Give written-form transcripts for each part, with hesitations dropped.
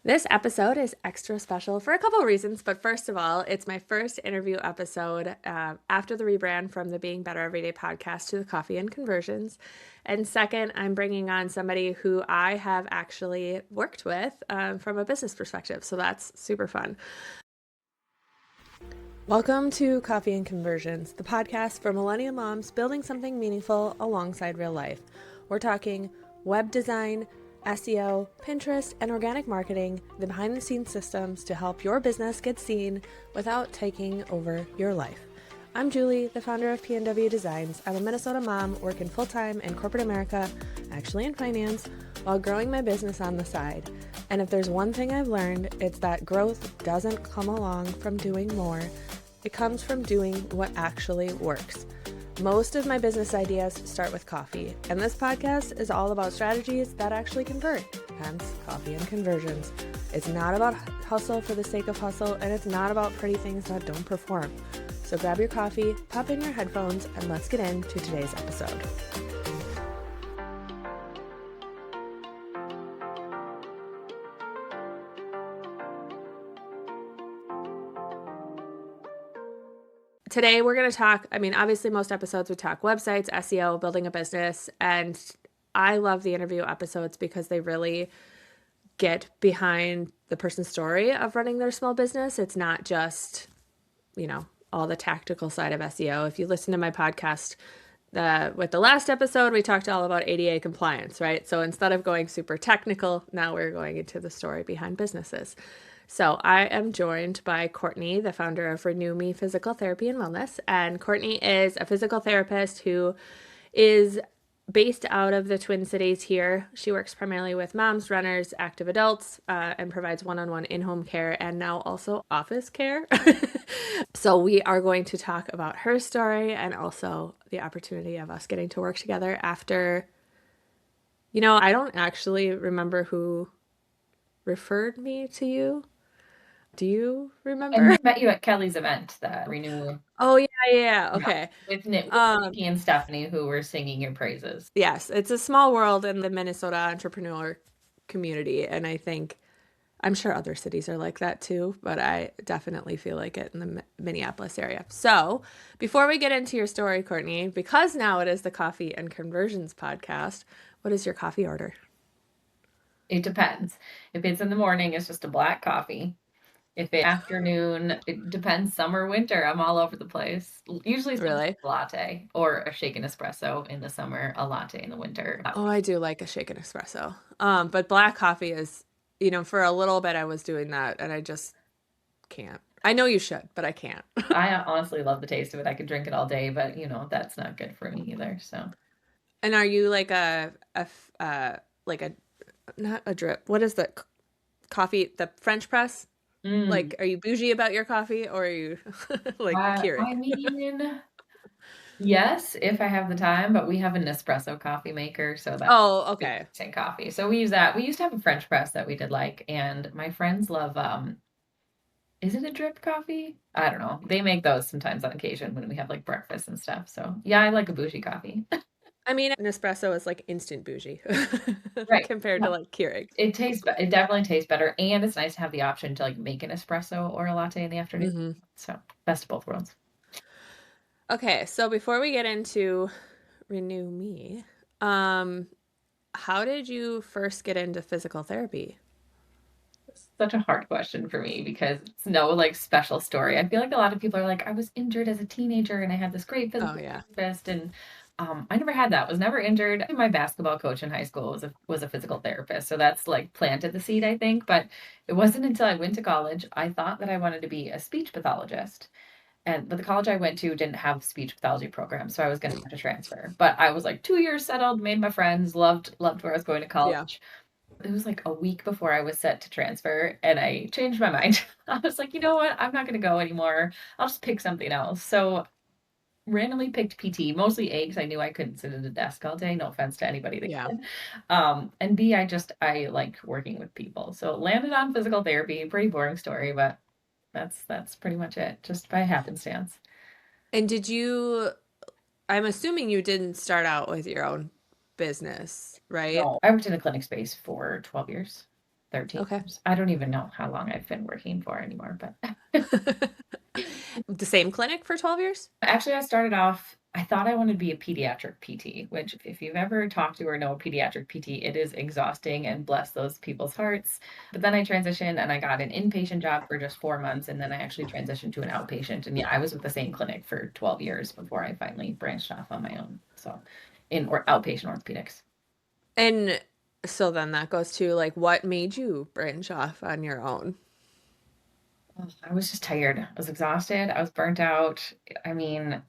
This episode is extra special for a couple of reasons, but first of all, it's my first interview episode after the rebrand from the Being Better Everyday podcast to the Coffee and Conversions. And second, I'm bringing on somebody who I have actually worked with from a business perspective, so that's super fun. Welcome to Coffee and Conversions, the podcast for millennial moms building something meaningful alongside real life. We're talking web design, SEO, Pinterest, and organic marketing, the behind-the-scenes systems to help your business get seen without taking over your life. I'm Julie, the founder of PNW Designs. I'm a Minnesota mom working full-time in corporate America, actually in finance, while growing my business on the side. And if there's one thing I've learned, it's that growth doesn't come along from doing more. It comes from doing what actually works. Most of my business ideas start with coffee, and this podcast is all about strategies that actually convert, hence Coffee and Conversions. It's not about hustle for the sake of hustle, and it's not about pretty things that don't perform. So grab your coffee, pop in your headphones, and let's get into today's episode. Today, we're going to talk, obviously most episodes we talk websites, SEO, building a business, and I love the interview episodes because they really get behind the person's story of running their small business. It's not just, all the tactical side of SEO. If you listen to my podcast, with the last episode, we talked all about ADA compliance, right? So instead of going super technical, now we're going into the story behind businesses. So I am joined by Courtney, the founder of Renew Me Physical Therapy and Wellness. And Courtney is a physical therapist who is based out of the Twin Cities here. She works primarily with moms, runners, active adults, and provides one-on-one in-home care and now also office care. So we are going to talk about her story and also the opportunity of us getting to work together after, I don't actually remember who referred me to you. Do you I remember? met you at Kelly's event, the Renew. Oh, yeah. Yeah, Okay. with Um, Nikki and Stephanie, who were singing your praises. yes, it's a small world in the Minnesota entrepreneur community, and I'm sure other cities are like that too, but I definitely feel like it in the Minneapolis area. So, before we get into your story, Courtney, because now it is the Coffee and Conversions podcast, what is your coffee order? It depends. If it's in the morning, it's just a black coffee. If it's afternoon, it depends. Summer, winter, I'm all over the place. Usually it's Really? a latte or a shaken espresso in the summer, a latte in the winter. Oh, I do like a shaken espresso. But black coffee is, for a little bit I was doing that and I just can't. I know you should, but I can't. I honestly love the taste of it. I could drink it all day, but that's not good for me either. So And are you like like a, not a drip, what is the coffee, the French press? mm, Like, are you bougie about your coffee or are you like I Keurig? mean, yes, if I have the time, but we have an espresso coffee maker, so that's Oh, good okay. instant coffee. So we use that. We used to have a French press that we did like, and my friends love is it a drip coffee? I don't know. They make those sometimes on occasion when we have like breakfast and stuff. So yeah, I like a bougie coffee. An espresso is like instant bougie Right. compared Yeah. to like Keurig. It definitely tastes better. And it's nice to have the option to like make an espresso or a latte in the afternoon. Hmm. So best of both worlds. Okay, so before we get into Renew Me, um, how did you first get into physical therapy? Such a hard question for me because it's no like special story. I feel like a lot of people are like, I was injured as a teenager and I had this great Oh, physical yeah. therapist, and I never had that. Was never injured. My basketball coach in high school was a physical therapist, so that's like planted the seed, I think. But it wasn't until I went to college I thought that I wanted to be a speech pathologist, but the college I went to didn't have speech pathology program, so I was going to have to transfer. But I was like 2 years settled, made my friends, loved where I was going to Yeah. college. It was like a week before I was set to transfer, and I changed my mind. I was like, you know what? I'm not going to go anymore. I'll just pick something else. So randomly picked PT, mostly A, because I knew I couldn't sit at a desk all day. No offense to anybody that Yeah. can. And B, I like working with people. So landed on physical therapy. Pretty boring story, but that's pretty much it, just by happenstance. And I'm assuming you didn't start out with your own business, right? No, I worked in a clinic space for 12 years. 13 Okay. years. I don't even know how long I've been working for anymore, but The same clinic for 12 years? actually, I started off, I thought I wanted to be a pediatric PT, which, if you've ever talked to or know a pediatric PT, it is exhausting and bless those people's hearts. But then I transitioned and I got an inpatient job for just 4 months. And then I actually transitioned to an outpatient. And yeah, I was with the same clinic for 12 years before I finally branched off on my own. So, in or outpatient orthopedics. And so then that goes to like what made you branch off on your own? Oh, I was just tired. I was exhausted. I was burnt out. I mean,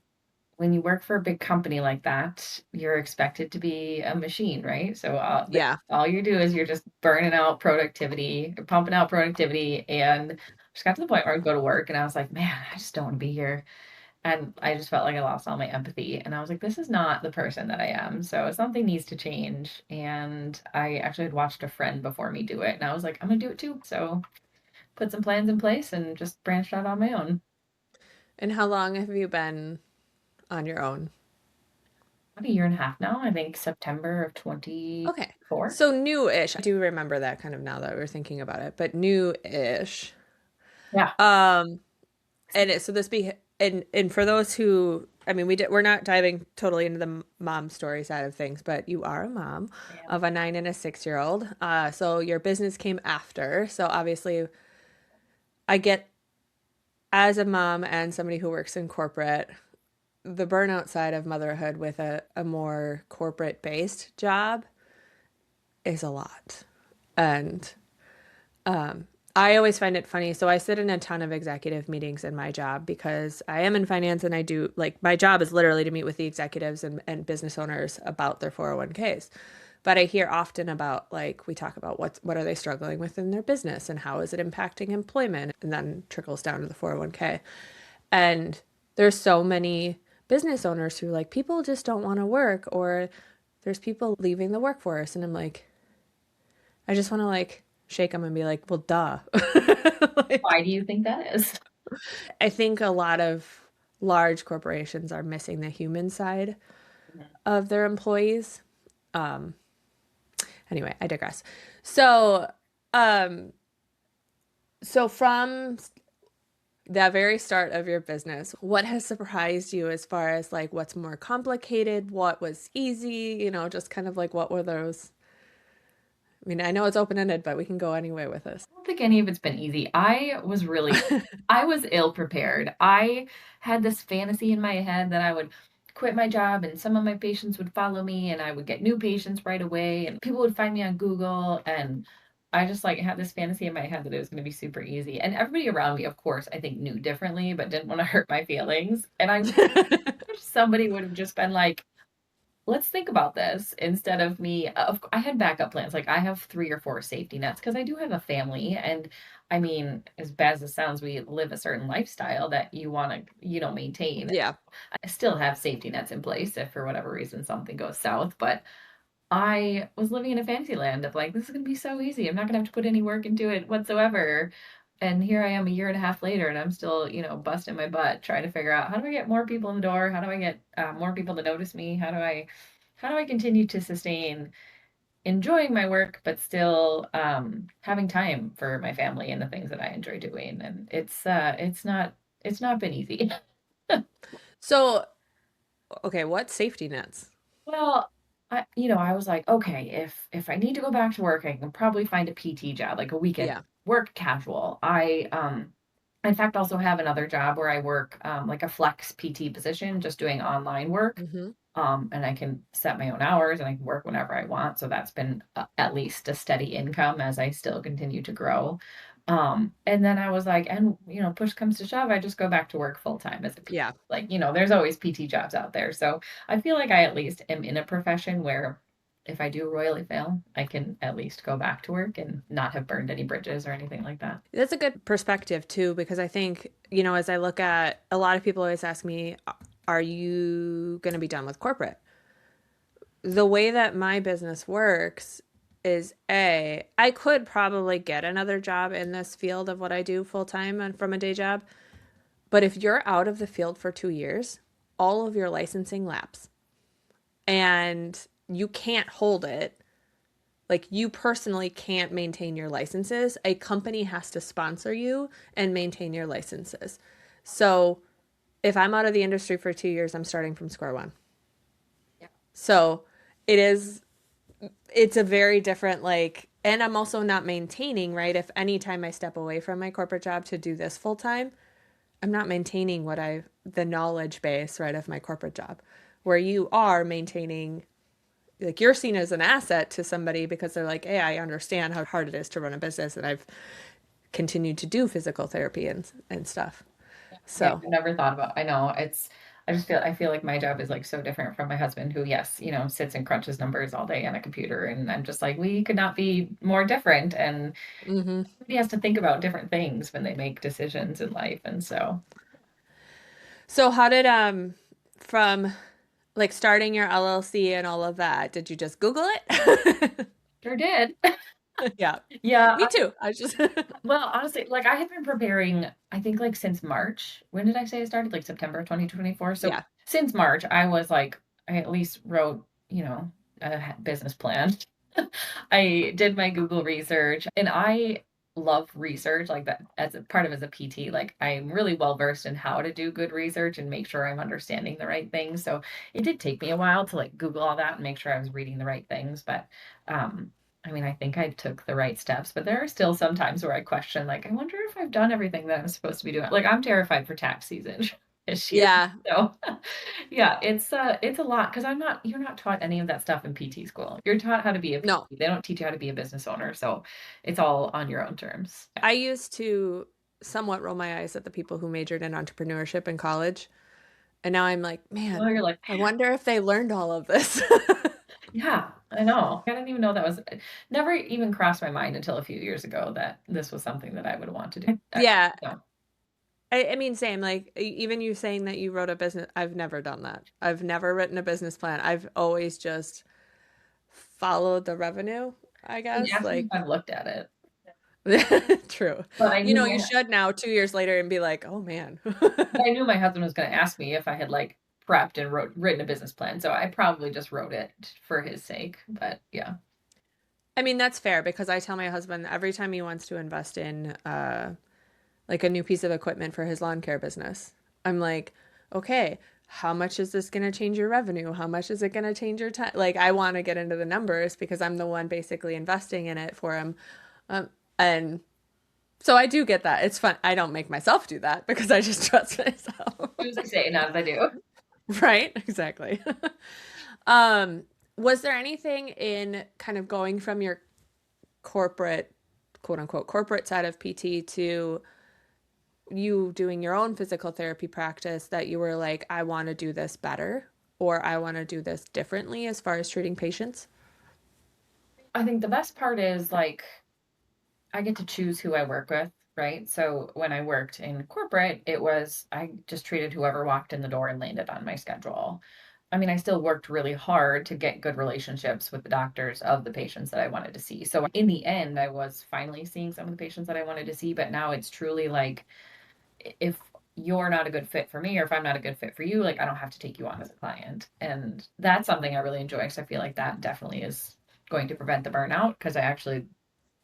when you work for a big company like that, you're expected to be a machine, right? So Yeah. all you do is you're just burning out productivity, pumping out productivity, and just got to the point where I'd go to work and I was like, man, I just don't want to be here. And I just felt like I lost all my empathy. And I was like, this is not the person that I am. So something needs to change. And I actually had watched a friend before me do it. And I was like, I'm going to do it too. So put some plans in place and just branched out on my own. And how long have you been on your own? About a year and a half now. I think September of Okay. 24. So new-ish. I do remember that kind of now that we're thinking about it, but new-ish. Yeah. Um, and it, so this be and for those who, I mean, we're not diving totally into the mom story side of things, but you are a mom Yeah. of a 9 and a 6-year-old. So your business came after. So obviously, I get as a mom and somebody who works in corporate, the burnout side of motherhood with a more corporate based job is a lot. And I always find it funny. So I sit in a ton of executive meetings in my job because I am in finance and I do like my job is literally to meet with the executives and business owners about their 401ks. But I hear often about like we talk about what are they struggling with in their business and how is it impacting employment and then trickles down to the 401k. And there's so many business owners who like people just don't want to work or there's people leaving the workforce and I'm like I just want to like shake them and be like, well, duh. Like, Why do you think that is? I think a lot of large corporations are missing the human side Mhm. of their employees. Um, anyway, I digress. So, um, so from the very start of your business, what has surprised you as far as like what's more complicated, what was easy, just kind of like what were those? I mean, I know it's open-ended, but we can go any way with this. I don't think any of it's been easy. I was ill prepared. I had this fantasy in my head that I would quit my job and some of my patients would follow me and I would get new patients right away and people would find me on Google and I just like had this fantasy in my head that it was going to be super easy. And everybody around me, of course, I think knew differently, but didn't want to hurt my feelings. And I wish somebody would have just been like, let's think about this instead of me. I had backup plans. Like I have 3 or 4 safety nets because I do have a family. And I mean, as bad as it sounds, we live a certain lifestyle that you want to, maintain. Yeah. I still have safety nets in place if for whatever reason something goes south. But I was living in a fantasy land of like, this is going to be so easy. I'm not going to have to put any work into it whatsoever. And here I am a year and a half later, and I'm still, busting my butt trying to figure out how do I get more people in the door? How do I get more people to notice me? How do I continue to sustain enjoying my work, but still having time for my family and the things that I enjoy doing? And it's not been easy. So, okay, what safety nets? Well, I was like, okay, if I need to go back to work, I can probably find a PT job, like a weekend Yeah. work casual. I in fact also have another job where I work like a flex PT position, just doing online work. Hmm. And I can set my own hours and I can work whenever I want. So that's been at least a steady income as I still continue to grow. And then I was like, and push comes to shove, I just go back to work full time as a PT. Yeah. Like, there's always PT jobs out there. So I feel like I at least am in a profession where if I do royally fail, I can at least go back to work and not have burned any bridges or anything like that. That's a good perspective too, because I think, as I look at a lot of people always ask me, are you going to be done with corporate? The way that my business works is I could probably get another job in this field of what I do full time and from a day job. But if you're out of the field for 2 years, all of your licensing lapse and you can't hold it. Like you personally can't maintain your licenses. A company has to sponsor you and maintain your licenses. So if I'm out of the industry for 2 years, I'm starting from square one. Yeah. So it is, it's a very different, like, and I'm also not maintaining, right? If anytime I step away from my corporate job to do this full time, I'm not maintaining the knowledge base, right, of my corporate job, where you are maintaining, like, you're seen as an asset to somebody because they're like, hey, I understand how hard it is to run a business and I've continued to do physical therapy and stuff. Yeah, So, I've never thought about. I know it's. I feel like my job is like so different from my husband, who, yes, sits and crunches numbers all day on a computer, and I'm just like, we could not be more different, and mhm. everybody has to think about different things when they make decisions in life, and so So how did, from like starting your LLC and all of that, did you just Google it? sure did. Yeah, Yeah, me too. I just, well, honestly, like I had been preparing, I think like since March. When did I say I started? Like September of 2024. So yeah. since March, I was like, I at least wrote, a business plan. I did my Google research, and I love research like that as a part of as a PT. Like I'm really well versed in how to do good research and make sure I'm understanding the right things. So it did take me a while to like Google all that and make sure I was reading the right things, but I mean, I think I took the right steps, but there are still some times where I question, like, I wonder if I've done everything that I'm supposed to be doing. Like, I'm terrified for tax season this year. Yeah. So, yeah, it's a lot because you're not taught any of that stuff in PT school. You're taught how to be a No, PT. They don't teach you how to be a business owner. So it's all on your own terms. Yeah. I used to somewhat roll my eyes at the people who majored in entrepreneurship in college. And now I'm like, Well, man, you're like, I wonder if they learned all of this. yeah, I know. I didn't even know that was never even crossed my mind until a few years ago that this was something that I would want to do. Yeah. No. I mean, same. Like, even you saying that you wrote a business, I've never done that. I've never written a business plan. I've always just followed the revenue, I And guess. ask me if Like, I've looked at it. true. But I You knew know, my you should now, 2 years later, and be like, oh man. But I knew my husband was going to ask me if I had like prepped and written a business plan. So I probably just wrote it for his sake. But yeah. I mean, that's fair because I tell my husband every time he wants to invest in like a new piece of equipment for his lawn care business, I'm like, okay, how much is this going to change your revenue? How much is it going to change your time? Like, I want to get into the numbers because I'm the one basically investing in it for him. And so I do get that. It's fun. I don't make myself do that because I just trust myself. Do as I say, not as I do. Right? Exactly. Um, was there anything in kind of going from your corporate, quote unquote, corporate side of PT to you doing your own physical therapy practice that you were like, I want to do this better or I want to do this differently as far as treating patients? I think the best part is like I get to choose who I work with, right? So when I worked in corporate, I just treated whoever walked in the door and landed on my schedule. I mean, I still worked really hard to get good relationships with the doctors of the patients that I wanted to see. So in the end, I was finally seeing some of the patients that I wanted to see, but now it's truly like if you're not a good fit for me or if I'm not a good fit for you, like I don't have to take you on as a client. And that's something I really enjoy because I feel like that definitely is going to prevent the burnout because I actually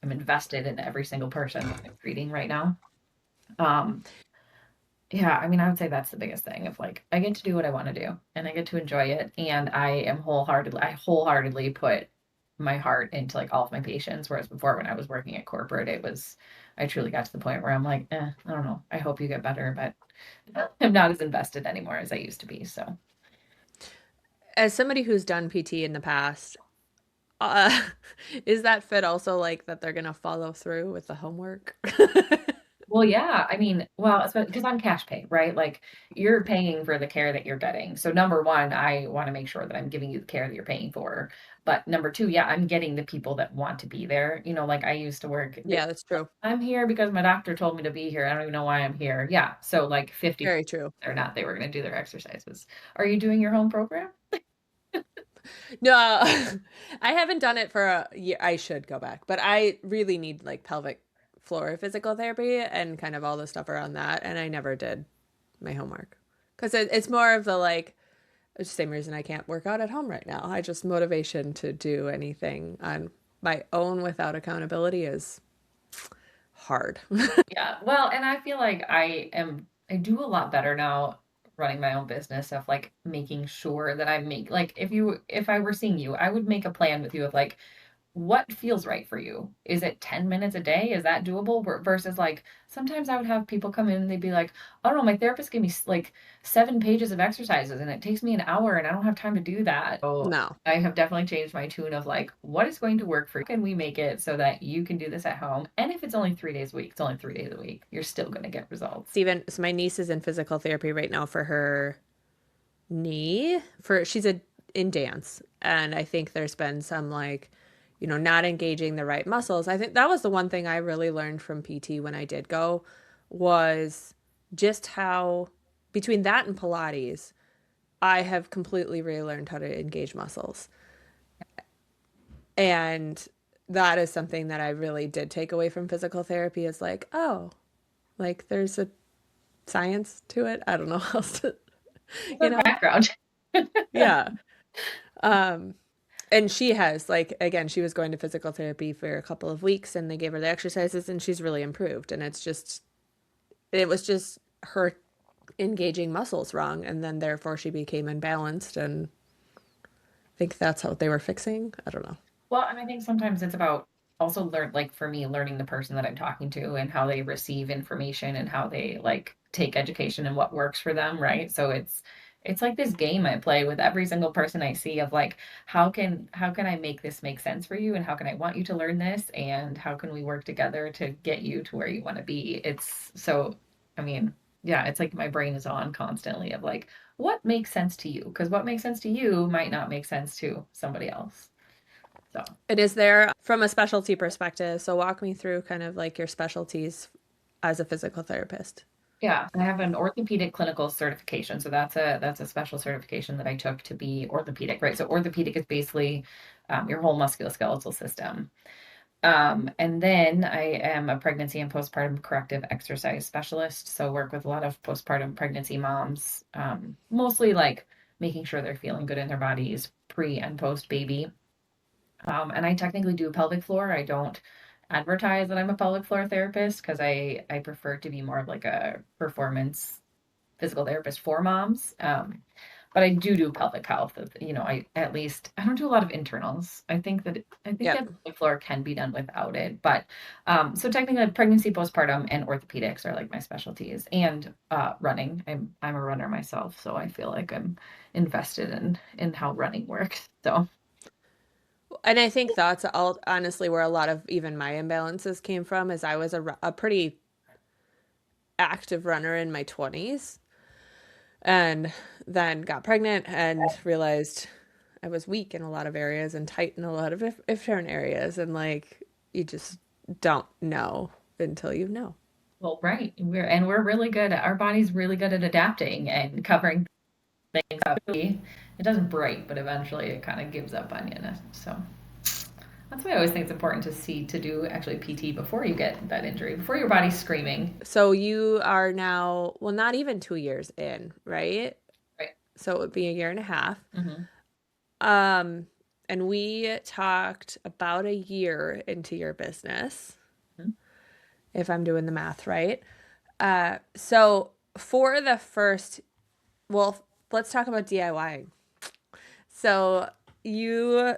am invested in every single person that I'm treating right now. Um, yeah, I mean, I would say that's the biggest thing of like I get to do what I want to do and I get to enjoy it. And I wholeheartedly put my heart into like all of my patients. Whereas before when I was working at corporate, I truly got to the point where I'm like, I don't know. I hope you get better, but I'm not as invested anymore as I used to be. So As somebody who's done PT in the past, uh, is that fit also like that they're going to follow through with the homework? well, yeah, I mean, well, it's because I'm cash pay, right? Like you're paying for the care that you're getting. So number one, I want to make sure that I'm giving you the care that you're paying for. But number two, yeah, I'm getting the people that want to be there. Like I used to work. Yeah, that's true. I'm here because my doctor told me to be here. I don't even know why I'm here. Yeah. So like 50 Very true. or not, they were going to do their exercises. Are you doing your home program? No, I haven't done it for a year. I should go back, but I really need like pelvic floor physical therapy and kind of all the stuff around that. And I never did my homework because it's more of the like, it's the same reason I can't work out at home right now. I just motivation to do anything on. my own without accountability is hard. Yeah. Well, and I feel like I do a lot better now running my own business of like making sure that I make like if I were seeing you, I would make a plan with you of like what feels right for you? Is it 10 minutes a day? Is that doable? Versus like sometimes I would have people come in and they'd be like, "Oh no, my therapist gave me like 7 pages of exercises and it takes me an hour and I don't have time to do that." So No. I have definitely changed my tune of like, what is going to work for you? How can we make it so that you can do this at home? And if it's only 3 days a week, it's only 3 days a week. You're still going to get results. Even so my niece is in physical therapy right now for her knee. For she's a in dance, and I think there's been some like, not engaging the right muscles. I think that was the one thing I really learned from PT when I did go was just how between that and Pilates, I have completely relearned how to engage muscles. And that is something that I really did take away from physical therapy is like, oh, like there's a science to it. I don't know how else to, you The know? background. Yeah. Um, and she has like again, she was going to physical therapy for a couple of weeks and they gave her the exercises and she's really improved. And it was just her engaging muscles wrong and then therefore she became imbalanced and I think that's how they were fixing. I don't know. Well, and I think sometimes it's about also like for me, learning the person that I'm talking to and how they receive information and how they like take education and what works for them, right? So it's like this game I play with every single person I see of like how can I make this make sense for you and how can I want you to learn this and how can we work together to get you to where you want to be? It's so I mean, yeah, it's like my brain is on constantly of like what makes sense to you? Because what makes sense to you might not make sense to somebody else. So, It is there from a specialty perspective. So walk me through kind of like your specialties as a physical therapist. yeah, I have an orthopedic clinical certification. So that's a special certification that I took to be orthopedic, right? So orthopedic is basically your whole musculoskeletal system. And then I am a pregnancy and postpartum corrective exercise specialist. So work with a lot of postpartum pregnancy moms, mostly like making sure they're feeling good in their bodies pre and post baby. And I technically do pelvic floor. I don't advertise that I'm a pelvic floor therapist because I prefer to be more of like a performance physical therapist for moms. But I do pelvic health. I at least I don't do a lot of internals. I think that Yep. pelvic floor can be done without it. But so technically, pregnancy, postpartum, and orthopedics are like my specialties. And running. I'm a runner myself, so I feel like I'm invested in how running works. So. And I think that's all honestly where a lot of even my imbalances came from is I was a pretty active runner in my 20s and then got pregnant and realized I was weak in a lot of areas and tight in a lot of different areas and like you just don't know until you know. Well, right. We're really good. Our body's really good at adapting and covering things up. It doesn't break, but eventually it kind of gives up on you. So that's why I always think it's important to do actually PT before you get that injury, before your body's screaming. So you are now, well, not even 2 years in, right? Right. So it would be a year and a half. Hmm. Um, and we talked about a year into your business, if I'm doing the math right. So for the first, well, let's talk about DIYing. So you,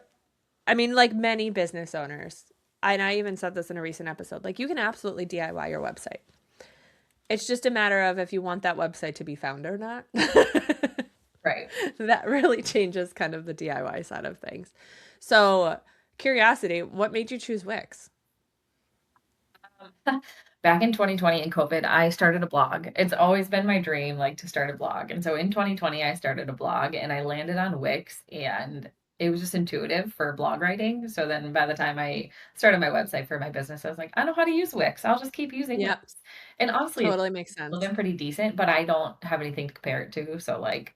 I mean, like many business owners, and I even said this in a recent episode, like you can absolutely DIY your website. It's just a matter of if you want that website to be found or not. Right. That really changes kind of the DIY side of things. So, curiosity, what made you choose Wix? Back in 2020 in COVID, I started a blog. It's always been my dream, like to start a blog. And so in 2020, I started a blog and I landed on Wix and it was just intuitive for blog writing. So then by the time I started my website for my business, I was like, I know how to use Wix. I'll just keep using Yep, Wix. And honestly, it's totally makes sense. been pretty decent, but I don't have anything to compare it to. So like,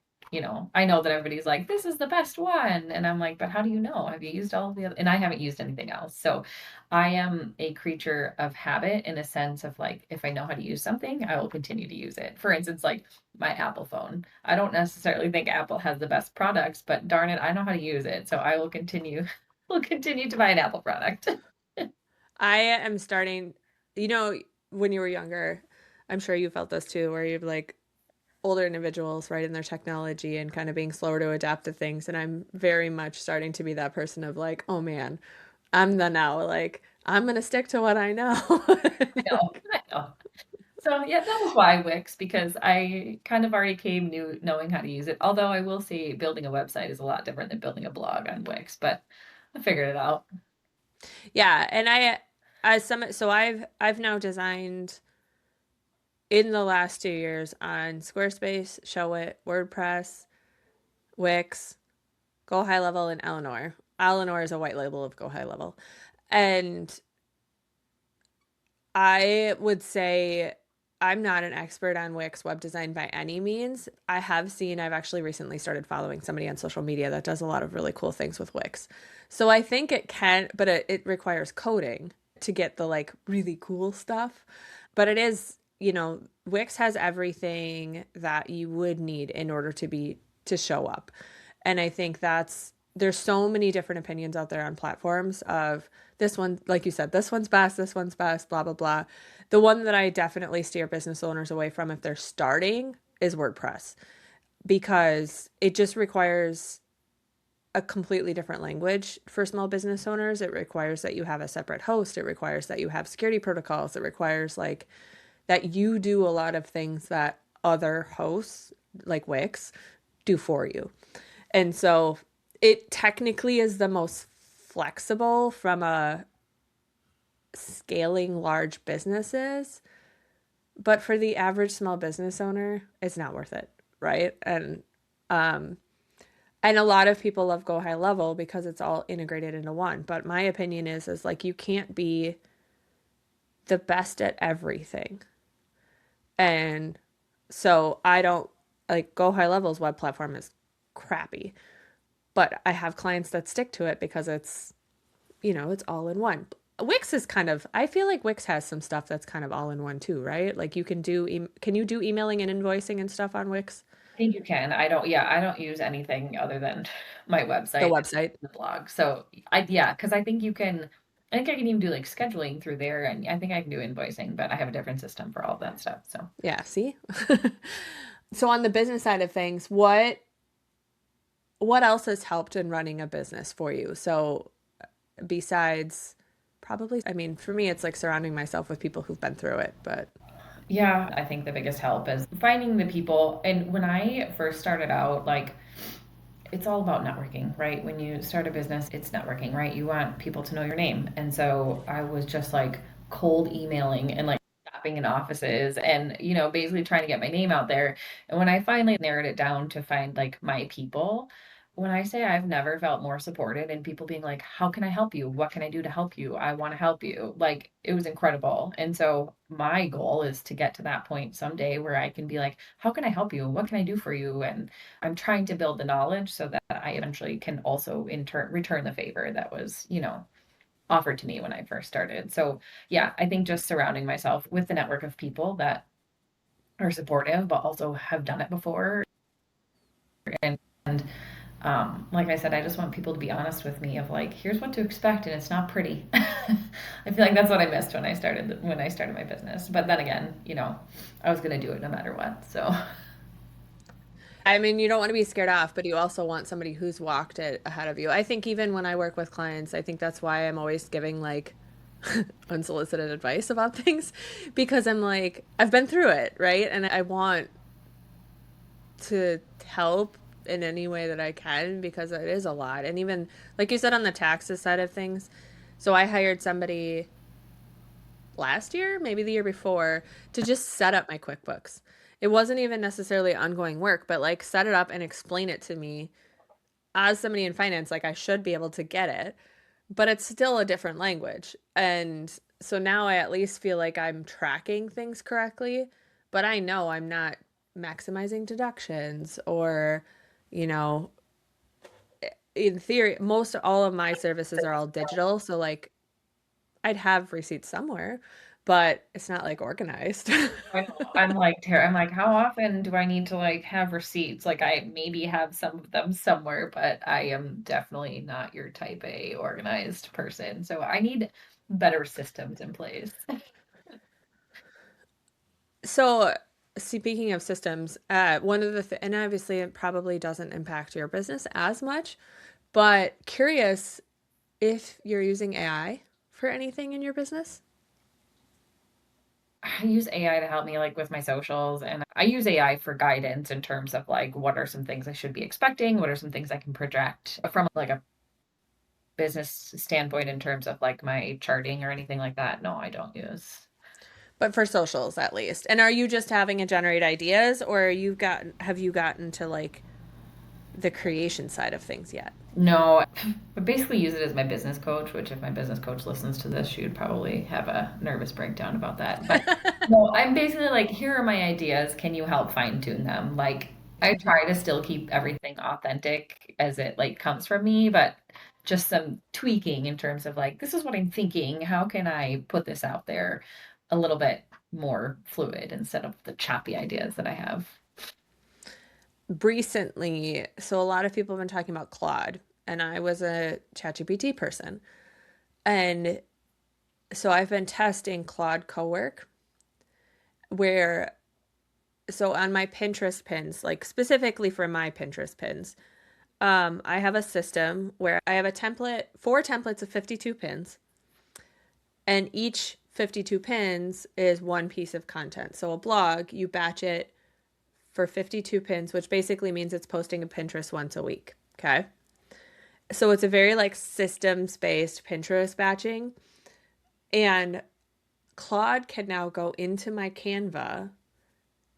I know that everybody's like, this is the best one. And I'm like, but how do you know? Have you used all of the other? And I haven't used anything else. So I am a creature of habit in a sense of like, if I know how to use something, I will continue to use it. For instance, like my Apple phone. I don't necessarily think Apple has the best products, but darn it, I know how to use it. So I will continue. will continue to buy an Apple product. I am starting, you know, when you were younger, I'm sure you felt this too, where you're like older individuals, right, in their technology and kind of being slower to adapt to things. And I'm very much starting to be that person of like, oh man, I'm the now, like, I'm gonna stick to what I know. I know, I know. So yeah, that was why Wix, because I kind of already came new knowing how to use it. Although I will say building a website is a lot different than building a blog on Wix, but I figured it out. Yeah, and I've now designed in the last 2 years on Squarespace, Showit, WordPress, Wix, Go High Level, and Eleanor. Eleanor is a white label of Go High Level. And I would say I'm not an expert on Wix web design by any means. I've actually recently started following somebody on social media that does a lot of really cool things with Wix. So I think it can, but it requires coding to get the like really cool stuff. But it is, Wix has everything that you would need in order to show up. And I think there's so many different opinions out there on platforms of this one, like you said, this one's best, blah, blah, blah. The one that I definitely steer business owners away from if they're starting is WordPress because it just requires a completely different language for small business owners. It requires that you have a separate host. It requires that you have security protocols. It requires like that you do a lot of things that other hosts like Wix do for you. And so it technically is the most flexible from a scaling large businesses, but for the average small business owner, it's not worth it, right? Um and a lot of people love Go High Level because it's all integrated into one. But my opinion is like you can't be the best at everything. And so I don't like Go High Level's web platform is crappy, but I have clients that stick to it because it's all in one. Wix is kind of, I feel like Wix has some stuff that's kind of all in one too, right? Like can you do emailing and invoicing and stuff on Wix? I think you can. I don't use anything other than my The website and website. the blog. So because I think I think I can even do like scheduling through there, and I think I can do invoicing, but I have a different system for all of that stuff. So Yeah, see? So on the business side of things, what else has helped in running a business for you? So besides probably, I mean, for me, it's like surrounding myself with people who've been through it, but yeah, I think the biggest help is finding the people. And when I first started out, like it's all about networking, right? When you start a business, it's networking, right? You want people to know your name. And so I was just like cold emailing and like stopping in offices and, basically trying to get my name out there. And when I finally narrowed it down to find like my people, when I say I've never felt more supported and people being like, how can I help you? What can I do to help you? I want to help you. Like it was incredible. And so my goal is to get to that point someday where I can be like, how can I help you? What can I do for you? And I'm trying to build the knowledge so that I eventually can also in turn return the favor that was, offered to me when I first started. So yeah, I think just surrounding myself with the network of people that are supportive, but also have done it before. And like I said, I just want people to be honest with me of like, here's what to expect, and it's not pretty. I feel like that's what I missed when I started my business. But then again, I was gonna do it no matter what. So I mean, you don't want to be scared off, but you also want somebody who's walked it ahead of you. I think even when I work with clients, I think that's why I'm always giving like unsolicited advice about things because I'm like, I've been through it, right? And I want to help in any way that I can because it is a lot. And even like you said on the taxes side of things, so I hired somebody last year, maybe the year before, to just set up my QuickBooks. It wasn't even necessarily ongoing work, but like set it up and explain it to me as somebody in finance, like I should be able to get it, but it's still a different language. And so now I at least feel like I'm tracking things correctly, but I know I'm not maximizing deductions or, you know, in theory, most all of my services are all digital. So like I'd have receipts somewhere, but it's not like organized. I'm like I'm like, how often do I need to like have receipts? Like I maybe have some of them somewhere, but I am definitely not your type A organized person. So I need better systems in place. So, speaking of systems, one of and obviously it probably doesn't impact your business as much, but curious if you're using AI for anything in your business. I use AI to help me like with my socials, and I use AI for guidance in terms of like what are some things I should be expecting, what are some things I can project from like a business standpoint in terms of like my charting or anything like that. No, I don't use. But for socials at least. And are you just having it generate ideas or have you gotten to like the creation side of things yet? No, but basically use it as my business coach, which if my business coach listens to this, she would probably have a nervous breakdown about that. But no, I'm basically like, here are my ideas. Can you help fine tune them? Like I try to still keep everything authentic as it like comes from me, but just some tweaking in terms of like, this is what I'm thinking. How can I put this out there a little bit more fluid instead of the choppy ideas that I have? Recently, so a lot of people have been talking about Claude, and I was a ChatGPT person. And so I've been testing Claude Cowork, where so on my Pinterest pins, like specifically for my Pinterest pins, I have a system where I have a template, four templates of 52 pins, and each 52 pins is one piece of content. So a blog, you batch it for 52 pins, which basically means it's posting a Pinterest once a week. Okay. So it's a very like systems based Pinterest batching. And Claude can now go into my Canva,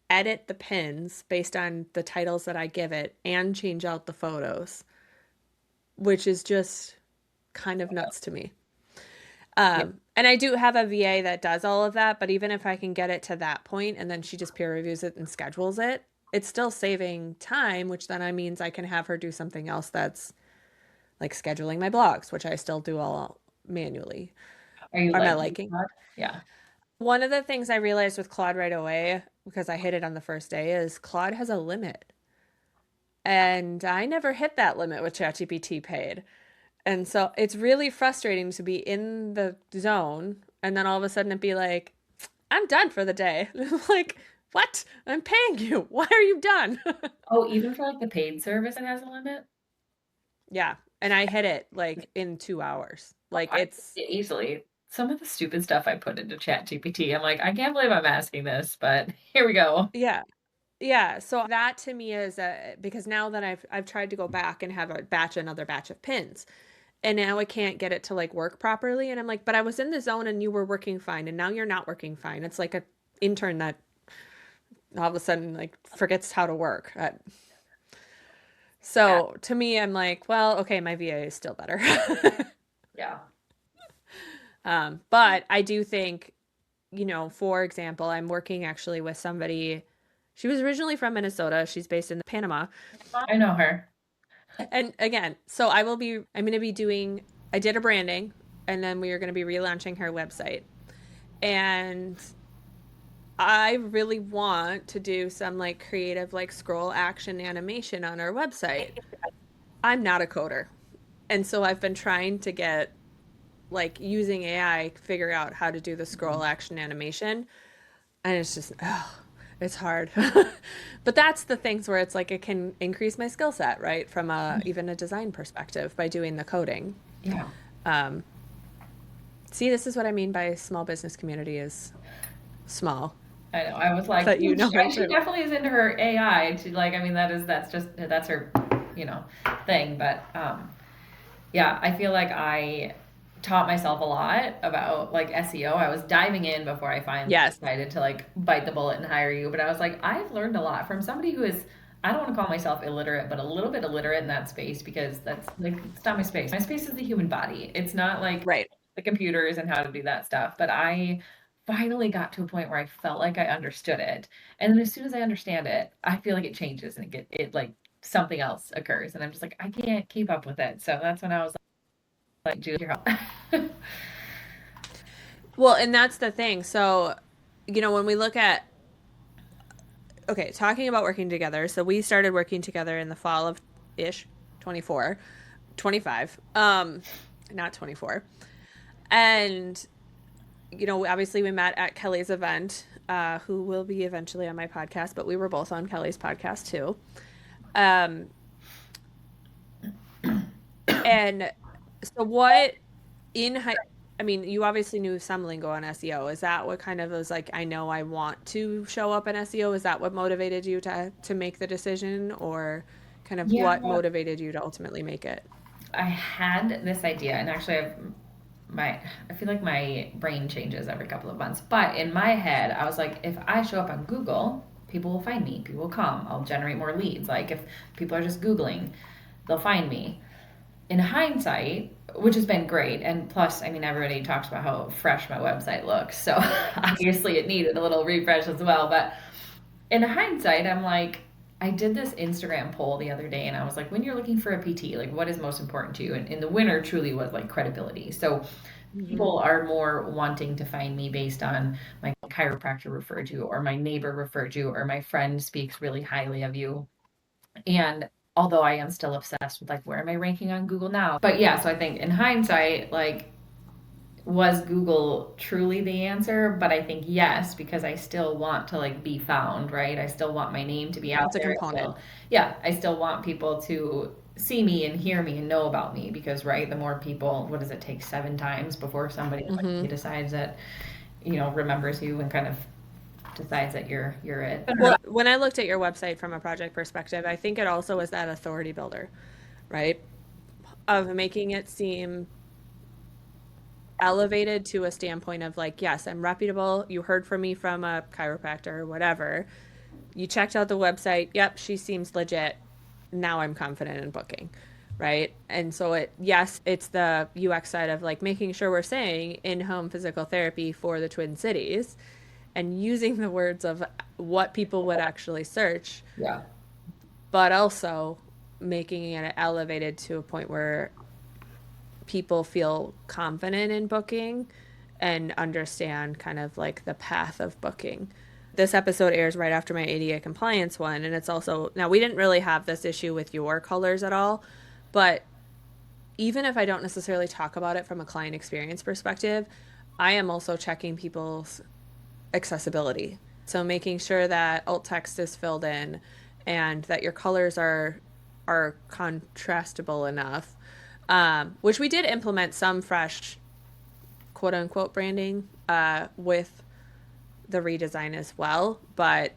edit the pins based on the titles that I give it, and change out the photos, which is just kind of nuts to me. Yeah. And I do have a VA that does all of that, but even if I can get it to that point and then she just peer reviews it and schedules it, it's still saving time, which then means I can have her do something else that's like scheduling my blogs, which I still do all manually. Are you Am I liking liking? that? Yeah. One of the things I realized with Claude right away, because I hit it on the first day, is Claude has a limit. And I never hit that limit with ChatGPT paid. And so it's really frustrating to be in the zone and then all of a sudden it be like, I'm done for the day. Like, what? I'm paying you. Why are you done? Oh, even for like the paid service, it has a limit? Yeah. And I hit it like in 2 hours. Like I it's, easily. Some of the stupid stuff I put into ChatGPT, I'm like, I can't believe I'm asking this, but here we go. yeah. Yeah. So that to me is because now that I've tried to go back and have another batch of pins. And now I can't get it to like work properly. And I'm like, but I was in the zone and you were working fine, and now you're not working fine. It's like a intern that all of a sudden like forgets how to work. Yeah. So to me, I'm like, well, okay, my VA is still better. Yeah. But I do think, for example, I'm working actually with somebody. She was originally from Minnesota. She's based in Panama. I know her. And again, I'm going to be doing, I did a branding and then we are going to be relaunching her website. And I really want to do some like creative, like scroll action animation on our website. I'm not a coder. And so I've been trying to get like using AI, figure out how to do the scroll action animation. And it's just, oh, it's hard. But that's the things where it's like it can increase my skill set, right? From even a design perspective by doing the coding. Yeah. Um, See, this is what I mean by small business community is small. I know. I was like, That you know it she too. definitely is into her AI. She like, I mean, that's her, thing. But yeah, I feel like I taught myself a lot about like SEO. I was diving in before I finally Yes. decided to like bite the bullet and hire you. But I was like, I've learned a lot from somebody who is, I don't want to call myself illiterate, but a little bit illiterate in that space because that's like, it's not my space. My space is the human body. It's not like Right. the computers and how to do that stuff. But I finally got to a point where I felt like I understood it. And then as soon as I understand it, I feel like it changes and it like something else occurs. And I'm just like, I can't keep up with it. So that's when I was like, Julie, your help. Well, and that's the thing. So, when we look at, okay, talking about working together. So we started working together in the fall of ish 24, 25, not 24. And, obviously we met at Kelly's event, who will be eventually on my podcast, but we were both on Kelly's podcast too. Um, and so what in high, I mean, you obviously knew some lingo on SEO. Is that what kind of was like, I know I want to show up in SEO? Is that what motivated you to make the decision, or kind of Yeah, what motivated you to ultimately make it? I had this idea, and actually, my I feel like my brain changes every couple of months. But in my head, I was like, if I show up on Google, people will find me. People will come. I'll generate more leads. Like if people are just Googling, they'll find me. In hindsight, which has been great, and plus, I mean, everybody talks about how fresh my website looks. So obviously, it needed a little refresh as well. But in hindsight, I'm like, I did this Instagram poll the other day, and I was like, when you're looking for a PT, like, what is most important to you? And the winner truly was like credibility. So Mm-hmm. people are more wanting to find me based on my chiropractor referred you, or my neighbor referred you, or my friend speaks really highly of you. And although I am still obsessed with like, where am I ranking on Google now? But yeah, so I think in hindsight, like, was Google truly the answer? But I think yes, because I still want to like be found, right? I still want my name to be out It's a there. component. Yeah, I still want people to see me and hear me and know about me because, right, the more people, what does it take, 7 times before somebody Mm-hmm. like, decides that, remembers you and kind of decides that you're it. Well, when I looked at your website from a project perspective, I think it also was that authority builder, right? Of making it seem elevated to a standpoint of like, yes, I'm reputable. You heard from me from a chiropractor or whatever. You checked out the website. Yep, she seems legit. Now I'm confident in booking. Right. And so yes, it's the UX side of like making sure we're saying in home physical therapy for the Twin Cities and using the words of what people would actually search, Yeah. but also making it elevated to a point where people feel confident in booking and understand kind of like the path of booking. This episode airs right after my ADA compliance one, and it's also now we didn't really have this issue with your colors at all, but even if I don't necessarily talk about it from a client experience perspective, I am also checking people's accessibility. So making sure that alt text is filled in and that your colors are contrastable enough, which we did implement some fresh quote unquote branding with the redesign as well. But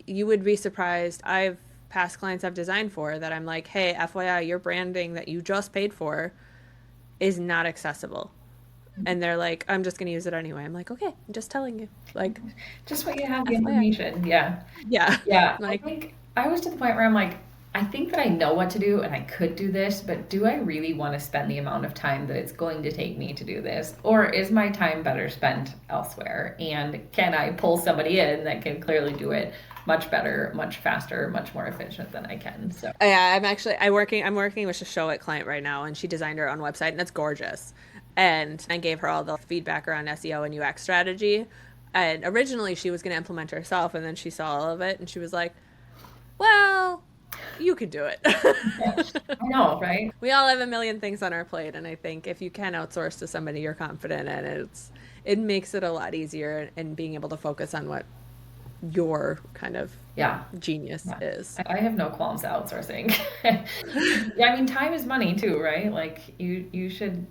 you would be surprised. I've past clients I've designed for that I'm like, hey, FYI, your branding that you just paid for is not accessible. And they're like, I'm just going to use it anyway. I'm like, okay, I'm just telling you. Like, Just what you have the FYI. information. Yeah. Yeah. Yeah, I Like, think I was to the point where I'm like, I think that I know what to do and I could do this, but do I really want to spend the amount of time that it's going to take me to do this? Or is my time better spent elsewhere? And can I pull somebody in that can clearly do it much better, much faster, much more efficient than I can? So, yeah, I'm working with a show at client right now, and she designed her own website, and it's gorgeous. And I gave her all the feedback around SEO and UX strategy. And originally she was going to implement herself, and then she saw all of it, and she was like, well, you can do it. yeah, I know, right? We all have a million things on our plate, and I think if you can outsource to somebody you're confident in, it makes it a lot easier in being able to focus on what your kind of Yeah. genius Yeah. is. I have no qualms outsourcing. Yeah, I mean, time is money too, right? Like you should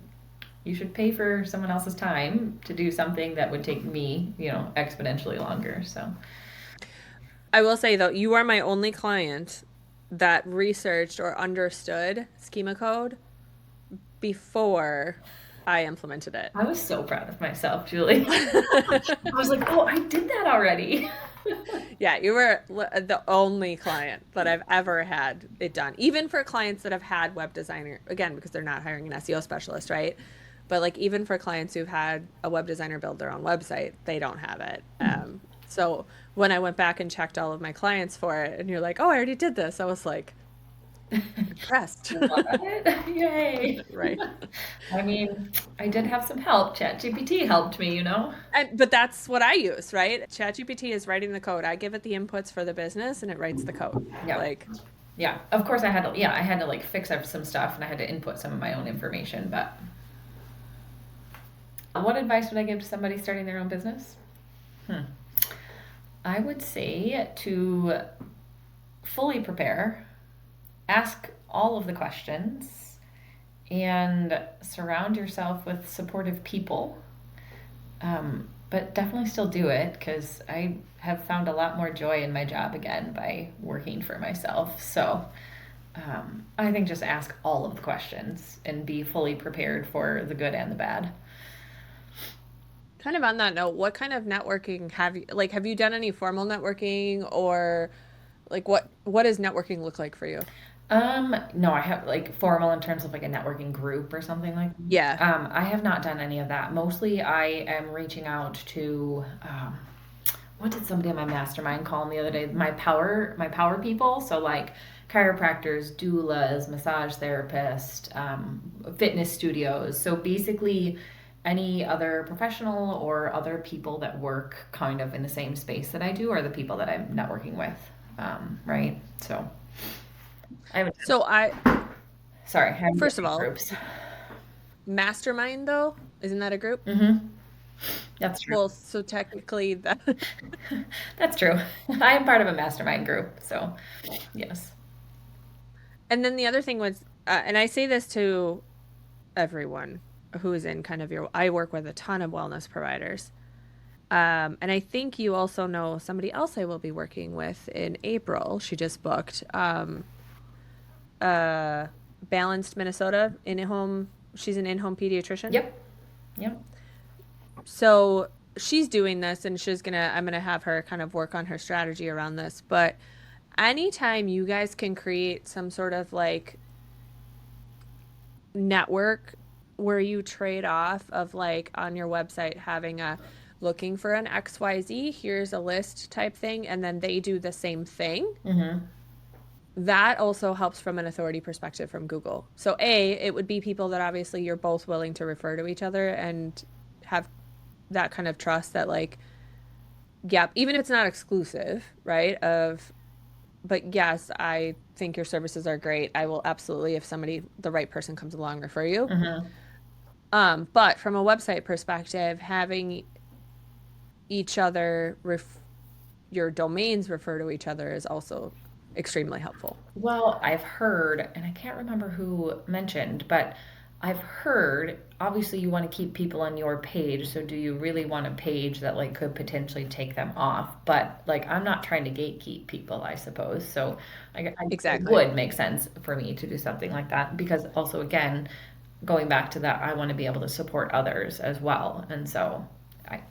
pay for someone else's time to do something that would take me, exponentially longer. So, I will say though, you are my only client that researched or understood schema code before I implemented it. I was so proud of myself, Julie. I was like, "Oh, I did that already." Yeah, you were the only client that I've ever had it done. Even for clients that have had web designer, again, because they're not hiring an SEO specialist, right? But like even for clients who've had a web designer build their own website, they don't have it. So when I went back and checked all of my clients for it, and you're like, oh, I already did this, I was like, Impressed. What? Yay. Right. I mean, I did have some help. ChatGPT helped me, you know? But that's what I use, right? ChatGPT is writing the code. I give it the inputs for the business and it writes the code. Yeah. Like, Yeah. Of course I had to, yeah, I had to like fix up some stuff and I had to input some of my own information, but what advice would I give to somebody starting their own business? Hmm. I would say to fully prepare, ask all of the questions, and surround yourself with supportive people. But definitely still do it because I have found a lot more joy in my job again by working for myself. So I think just ask all of the questions and be fully prepared for the good and the bad. kind of on that note, what kind of networking have you done any formal networking or like what does networking look like for you? No, I have like formal in terms of like a networking group or something like Yeah. that. I have not done any of that. Mostly I am reaching out to, what did somebody in my mastermind call them the other day? My power people. So like chiropractors, doulas, massage therapists, fitness studios. So basically any other professional or other people that work kind of in the same space that I do are the people that I'm networking with. Right. So I haven't, So sorry, I haven't done first of any all, groups. mastermind though, isn't that a group? Mm-hmm. That's true. Well, so technically that That's true. I am part of a mastermind group, so yes. and then the other thing was and I say this to everyone who is in kind of your I work with a ton of wellness providers. And I think you also know somebody else I will be working with in April. She just booked uh Balanced Minnesota in-home. She's an in-home pediatrician. Yep. Yep. So she's doing this and I'm gonna have her kind of work on her strategy around this. But anytime you guys can create some sort of like network where you trade off of like on your website having a looking for an XYZ, here's a list type thing, and then they do the same thing. Mm-hmm. That also helps from an authority perspective from Google. So, it would be people that obviously you're both willing to refer to each other and have that kind of trust that, like, yep, even if it's not exclusive, right? But yes, I think your services are great. I will absolutely, if the right person comes along, refer you. Mm-hmm. But from a website perspective, having each other, your domains refer to each other is also extremely helpful. Well, I've heard, and I can't remember who mentioned, but I've heard obviously you want to keep people on your page, so do you really want a page that like could potentially take them off? But like I'm not trying to gatekeep people, I suppose. So it Exactly. would make sense for me to do something like that because also again, going back to that, I want to be able to support others as well. And so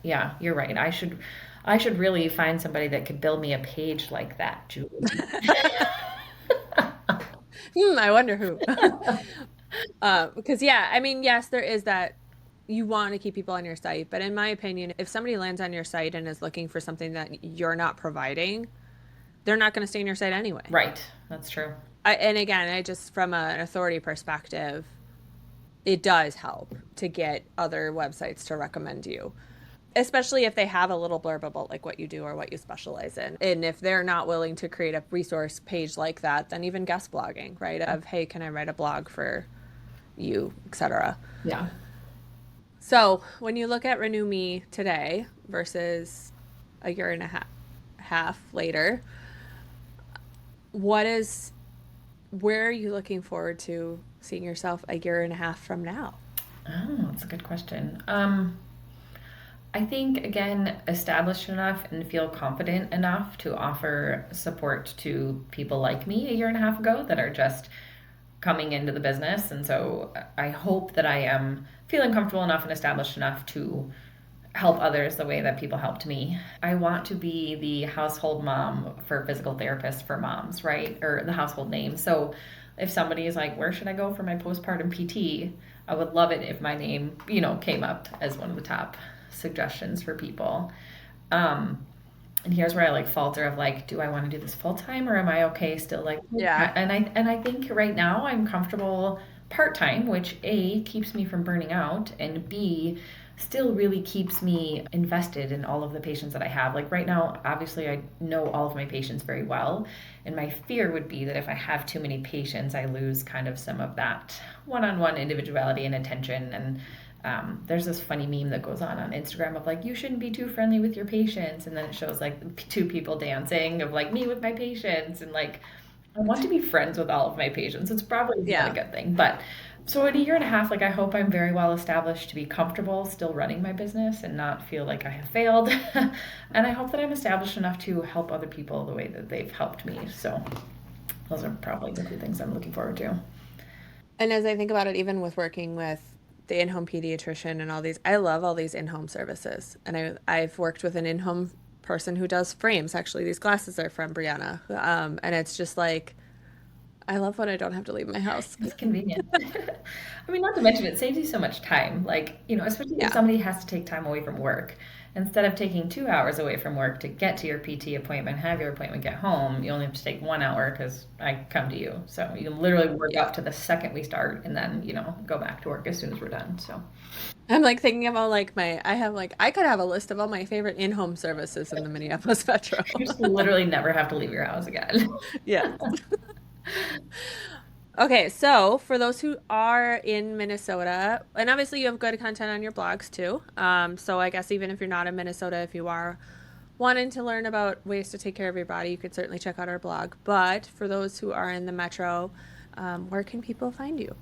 yeah, you're right. I should really find somebody that could build me a page like that, Julie. I wonder who. Because yeah, I mean, yes, there is that you want to keep people on your site, but in my opinion, if somebody lands on your site and is looking for something that you're not providing, they're not going to stay on your site anyway. Right. That's true. And again, I just from an authority perspective, it does help to get other websites to recommend you, especially if they have a little blurb about like what you do or what you specialize in. And if they're not willing to create a resource page like that, then even guest blogging, right? Of, hey, can I write a blog for you, etc. Yeah. So when you look at Renew Me today versus a year and a half later, where are you looking forward to seeing yourself a year and a half from now? Oh, that's a good question. I think again, established enough and feel confident enough to offer support to people like me a year and a half ago that are just coming into the business. And so I hope that I am feeling comfortable enough and established enough to help others the way that people helped me. I want to be the household mom for physical therapists for moms, right? Or the household name. So if somebody is like, where should I go for my postpartum PT? I would love it if my name, came up as one of the top suggestions for people. And here's where I like falter of like, do I want to do this full time or am I okay still like Yeah. and I think right now I'm comfortable part time, which A keeps me from burning out and B still really keeps me invested in all of the patients that I have. Like right now, obviously I know all of my patients very well. And my fear would be that if I have too many patients, I lose kind of some of that one-on-one individuality and attention. And there's this funny meme that goes on Instagram of like, you shouldn't be too friendly with your patients. And then it shows like two people dancing of like me with my patients. And like, I want to be friends with all of my patients. It's probably not a Yeah. good thing. But so in a year and a half, like I hope I'm very well established to be comfortable still running my business and not feel like I have failed. And I hope that I'm established enough to help other people the way that they've helped me. So those are probably the two things I'm looking forward to. And as I think about it, even with working with the in-home pediatrician and all these, I love all these in-home services. And I've worked with an in-home person who does frames. Actually, these glasses are from Brianna. And it's just like, I love when I don't have to leave my house. It's convenient. I mean, not to mention it saves you so much time. Like, especially if Yeah. somebody has to take time away from work. Instead of taking 2 hours away from work to get to your PT appointment, have your appointment, get home, you only have to take 1 hour because I come to you. So you can literally work Yeah. up to the second we start and then, go back to work as soon as we're done. So I'm like thinking about like I could have a list of all my favorite in-home services in the Minneapolis Metro. you just literally never have to leave your house again. Yes. Okay, so for those who are in Minnesota, and obviously you have good content on your blogs too. So I guess even if you're not in Minnesota, if you are wanting to learn about ways to take care of your body, you could certainly check out our blog. But for those who are in the metro, where can people find you?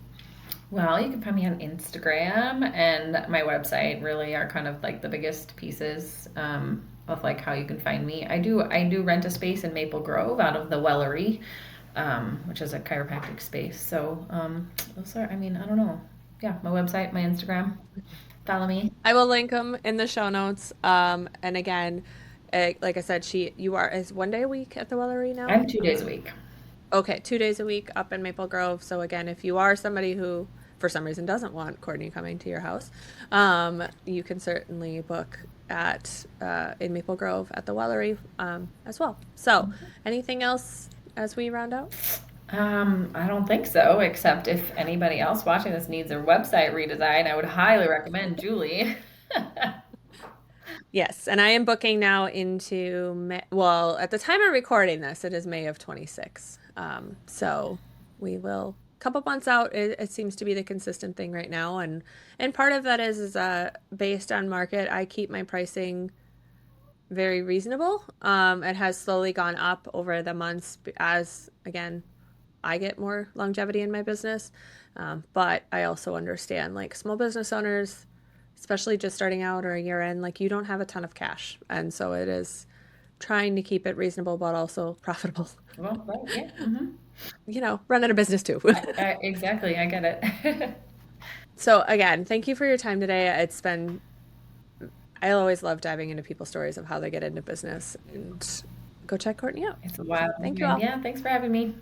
Well, you can find me on Instagram and my website really are kind of like the biggest pieces of like how you can find me. I do rent a space in Maple Grove out of the Wellery, which is a chiropractic space. So those are, I mean, I don't know. Yeah, my website, my Instagram. Follow me. I will link them in the show notes. And again, like I said, you are is 1 day a week at the Wellery now. I'm 2 days a week. Okay, 2 days a week up in Maple Grove. So again, if you are somebody who for some reason doesn't want Courtney coming to your house, you can certainly book at in Maple Grove at the Wellery as well. So anything else as we round out? I don't think so, except if anybody else watching this needs a website redesign, I would highly recommend Julie. Yes, and I am booking now into well, at the time of recording this, it is May of 26. So we will couple months out. It seems to be the consistent thing right now, and part of that is based on market. I keep my pricing very reasonable. It has slowly gone up over the months as again I get more longevity in my business. But I also understand like small business owners, especially just starting out or a year in, like you don't have a ton of cash. And so it is trying to keep it reasonable, but also profitable. Well, right, yeah. Running a business too. Exactly, I get it. So again, thank you for your time today. I always love diving into people's stories of how they get into business and go check Courtney out. It's a wild. Thank you all. Yeah, thanks for having me.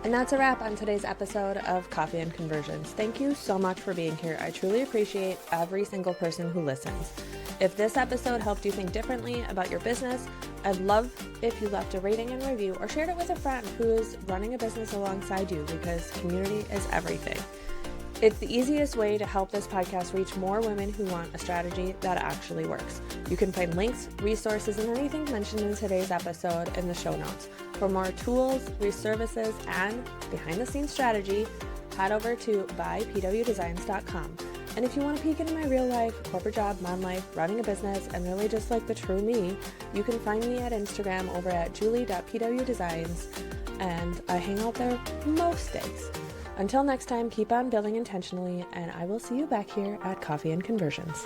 And that's a wrap on today's episode of Coffee and Conversions. Thank you so much for being here. I truly appreciate every single person who listens. If this episode helped you think differently about your business, I'd love if you left a rating and review or shared it with a friend who is running a business alongside you because community is everything. It's the easiest way to help this podcast reach more women who want a strategy that actually works. You can find links, resources, and anything mentioned in today's episode in the show notes. For more tools, services, and behind-the-scenes strategy, head over to buypwdesigns.com. And if you want to peek into my real life, corporate job, mom life, running a business, and really just like the true me, you can find me at Instagram over at julie.pwdesigns, and I hang out there most days. Until next time, keep on building intentionally, and I will see you back here at Coffee and Conversions.